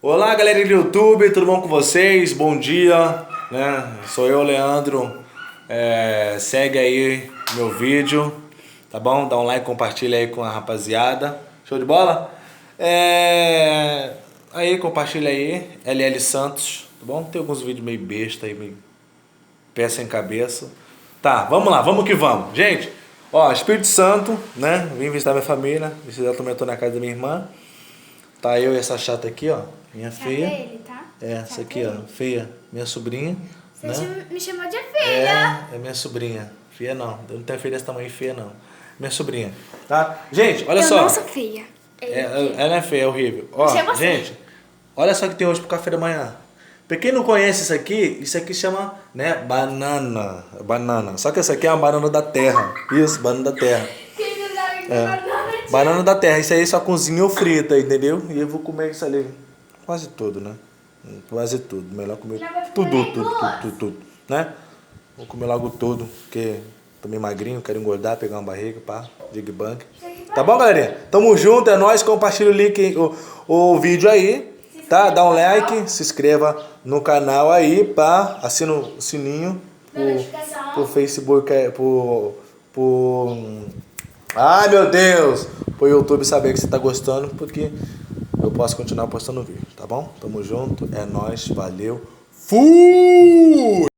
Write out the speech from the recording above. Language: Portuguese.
Olá, galera do YouTube, tudo bom com vocês? Bom dia, né? Sou eu, Leandro. Segue aí meu vídeo, tá bom? Dá um like, compartilha aí com a rapaziada. Show de bola? Aí, compartilha aí, LL Santos, tá bom? Tem alguns vídeos meio besta aí, meio pé sem cabeça. Tá, vamos lá, vamos que vamos. Gente, ó, Espírito Santo, né? Vim visitar minha família, também tô na casa da minha irmã. Tá eu e essa chata aqui, ó, minha feia. Ele, tá? Essa aqui, ó, feia, minha sobrinha. Você Né? me chamou de filha. É minha sobrinha. Feia não, eu não tenho filha desse tamanho feia não. Minha sobrinha, tá? Gente, olha só. Eu não sou feia. Ela é feia, é horrível. Ó, gente, olha só o que tem hoje pro café da manhã. Pra quem não conhece isso aqui chama, né, banana. Banana. Só que essa aqui é uma banana da terra. Isso, banana da terra. Banana da terra. Isso aí só cozinha ou frita, entendeu? E eu vou comer isso ali. Quase tudo, né? Quase tudo. Melhor comer tudo, né? Vou comer logo tudo, porque tô meio magrinho, quero engordar, pegar uma barriga, pá, Big Bang. Tá bom, galerinha? Tamo junto, é nóis. Compartilha o link, o vídeo aí, tá? Dá um like, se inscreva no canal aí, pá. Assina o sininho pro Facebook, ai, meu Deus! Pro YouTube saber que você tá gostando, porque eu posso continuar postando vídeo, tá bom? Tamo junto, é nóis, valeu, fui!